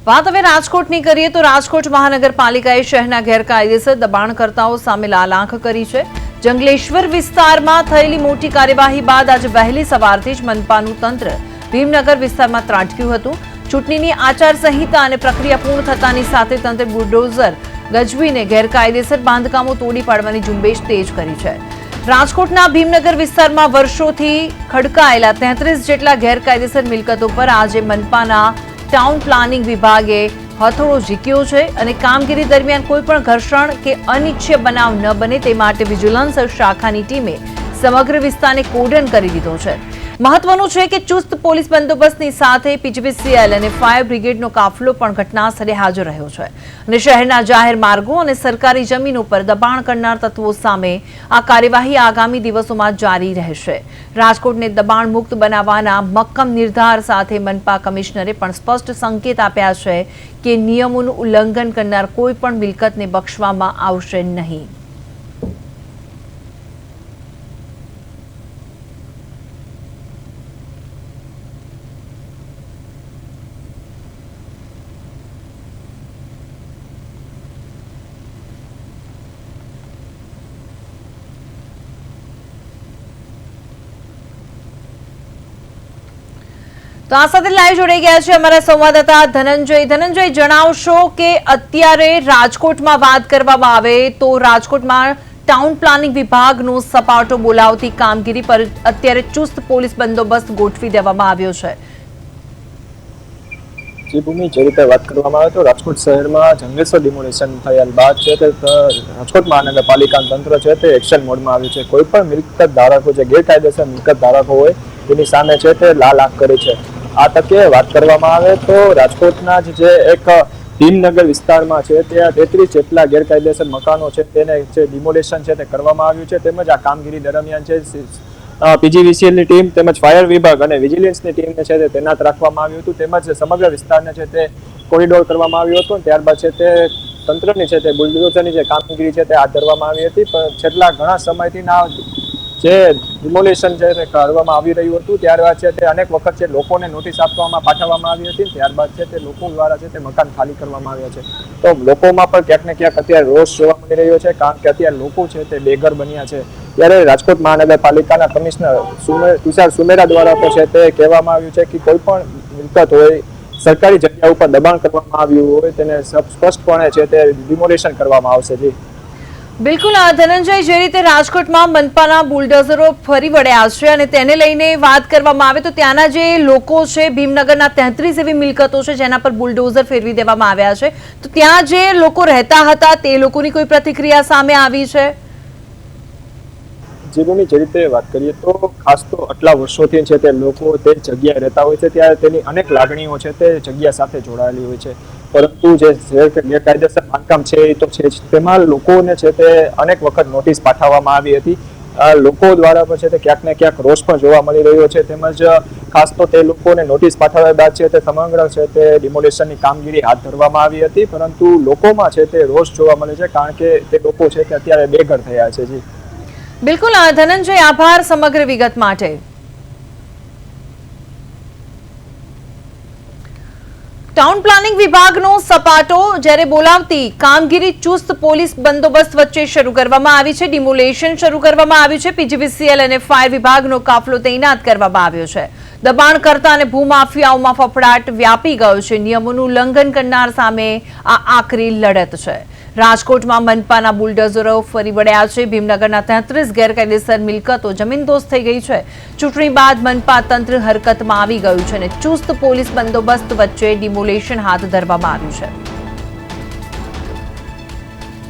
વાત હવે રાજકોટની કરીએ તો રાજકોટ મહાનગરપાલિકાએ શહેરના ગેરકાયદેસર દબાણકર્તાઓ સામે લાલ આંખ કરી છે। જંગલેશ્વર વિસ્તારમાં થયેલી મોટી કાર્યવાહી બાદ આજે વહેલી સવારથી જ મનપાનું તંત્ર ભીમનગર વિસ્તારમાં ત્રાટક્યું હતું। ચૂંટણીની આચારસંહિતા અને પ્રક્રિયા પૂર્ણ થતાની સાથે તંત્ર બુલડોઝર ગજવીને ગેરકાયદેસર બાંધકામો તોડી પાડવાની ઝુંબેશ તેજ કરી છે। રાજકોટના ભીમનગર વિસ્તારમાં વર્ષોથી ખડકાયેલા 33 જેટલા ગેરકાયદેસર મિલકતો પર આજે મનપાના ટાઉન પ્લાનિંગ વિભાગે હથોડો ઝીક્યો છે અને કામગીરી દરમિયાન કોઈ પણ ઘર્ષણ કે અનિચ્છનીય બનાવ ન બને તે માટે વિજિલન્સ શાખાની ટીમે સમગ્ર વિસ્તારને કોર્ડન કરી દીધો છે। મહત્વનું છે કે ચુસ્ત પોલીસ બંદોબસ્તની સાથે પીજીવીસીએલ અને ફાયર બ્રિગેડનો કાફલો પણ ઘટના સ્થળે હાજર રહ્યો છે અને શહેરના જાહેર માર્ગો અને સરકારી જમીનો પર દબાણ કરનાર તત્વો સામે આ કાર્યવાહી આગામી દિવસોમાં જારી રહેશે। રાજકોટને દબાણ મુક્ત બનાવવાના મક્કમ નિર્ધાર સાથે મનપા કમિશનરે પણ સ્પષ્ટ સંકેત આપ્યા છે કે નિયમોનું ઉલ્લંઘન કરનાર કોઈ પણ મિલકતને બક્ષવામાં આવશે નહીં। તો આ સાથે લાઈવ જોડાઈ ગયા છે અમારા સંવાદદાતા ધનંજય જણાવશો કે અત્યારે રાજકોટમાં વાત કરવામાં આવે તો રાજકોટમાં ટાઉન પ્લાનિંગ વિભાગનો સપાટો બોલાવતી કામગીરી પર અત્યારે ચુસ્ત પોલીસ બંદોબસ્ત ગોઠવી દેવામાં આવ્યો છે। જે ભૂમિ જે રીતે વાત કરવામાં આવે તો રાજકોટ શહેરમાં જંગલેશ્વર ડિમોલેશન થયા બાદ છે તે રાજકોટ મહાનગરપાલિકાનું તંત્ર છે તે એક્શન મોડમાં આવ્યું છે। કોઈ પણ મિલકત ધારકો જે ગેરકાયદેસર મિલકત ધારકો હોય તેની સામે છે તે લાલ આંખ કરી છે। આ તકે વાત કરવામાં આવે તો રાજકોટના જે એક ભીમનગર વિસ્તારમાં છે ત્યાં 33 જેટલા ગેરકાયદેસર મકાનો છે તેને જે ડિમોલેશન છે તે કરવામાં આવ્યું છે। તેમજ આ કામગીરી દરમિયાન છે પીજીવીસીએલની ટીમ તેમજ ફાયર વિભાગ અને વિજિલન્સની ટીમને છે તે તૈનાત રાખવામાં આવ્યું હતું। તેમજ સમગ્ર વિસ્તારને છે તે કોરિડોર કરવામાં આવ્યો હતો। ત્યારબાદ છે તે તંત્રની છે તે બુલડોઝરની જે કામગીરી છે તે હાથ ધરવામાં આવી હતી। પણ છેલ્લા ઘણા સમયથી જે ડિમોલેશન છે તે કરવામાં આવી રહ્યું હતું ત્યારબાદ છે તે અનેક વખત છે લોકોને નોટિસ પાઠવવામાં આવી હતી। ત્યારબાદ છે તે લોકો દ્વારા છે તે મકાન ખાલી કરવામાં આવ્યા છે। તો લોકોમાં પણ ક્યાંક ને ક્યાંક અત્યારે રોષ જોવા મળી રહ્યો છે કારણ કે અત્યારે લોકો છે તે બેઘર બન્યા છે। ત્યારે રાજકોટ મહાનગરપાલિકાના કમિશનર તુષાર સુમેરા દ્વારા તો છે તે કહેવામાં આવ્યું છે કે કોઈ પણ મિલકત હોય સરકારી જગ્યા ઉપર દબાણ કરવામાં આવ્યું હોય તેને સ્પષ્ટપણે છે તે ડિમોલેશન કરવામાં આવશે। જી બિલકુલ ધનંજય, જે રીતે રાજકોટમાં મનપાના બુલડોઝરો ફરી વળ્યા છે અને તેને લઈને વાત કરવામાં આવે તો ત્યાંના જે લોકો છે ભીમનગરના 33 એવી મિલકતો છે જેના પર બુલડોઝર ફેરવી દેવામાં આવ્યા છે તો ત્યાં જે લોકો રહેતા હતા તે લોકોની કોઈ પ્રતિક્રિયા સામે આવી છે? જીવનની જે રીતે વાત કરીએ તો ખાસ તો આટલા વર્ષોથી છે તે લોકો તે જગ્યાએ રહેતા હોય છે ત્યારે તેની અનેક લાગણીઓ છે તે જગ્યા સાથે જોડાયેલી હોય છે। પરંતુ જે ગેરકાયદેસર બાંધકામ છે એ તો છે જ તેમાં લોકોને છે તે અનેક વખત નોટિસ પાઠવવામાં આવી હતી। લોકો દ્વારા પણ છે તે ક્યાંક ને ક્યાંક રોષ પણ જોવા મળી રહ્યો છે। તેમજ ખાસ તો તે લોકોને નોટિસ પાઠવ્યા બાદ છે તે સમગ્ર છે તે ડિમોલેશનની કામગીરી હાથ ધરવામાં આવી હતી પરંતુ લોકોમાં છે તે રોષ જોવા મળે છે કારણ કે તે લોકો છે તે અત્યારે બેઘર થયા છે। જી બિલકુલ ધનંજય, આભાર સમગ્ર વિગત માટે। ટાઉન પ્લાનિંગ વિભાગનો સપાટો જ્યારે બોલાવતી કામગીરી ચુસ્ત પોલીસ બંદોબસ્ત વચ્ચે શરૂ કરવામાં આવી છે। ડિમોલેશન શરૂ કરવામાં આવ્યું છે। પીજીવીસીએલ અને ફાયર વિભાગનો કાફલો તૈનાત કરવામાં આવ્યો છે। દબાણકર્તા અને ભૂમાફિયાઓમાં ફફડાટ વ્યાપી ગયો છે। નિયમોનું ઉલ્લંઘન કરનાર સામે આ આકરી લડત છે। રાજકોટમાં મનપાના બુલડોઝરો ફરી વળ્યા છે। ભીમનગરના 33 ગેરકાયદેસર મિલકતો જમીનદોસ્ત થઈ ગઈ છે। ચૂંટણી બાદ મનપા તંત્ર હરકતમાં આવી ગયું છે અને ચુસ્ત પોલીસ બંદોબસ્ત વચ્ચે ડિમોલેશન હાથ ધરવામાં આવ્યું છે।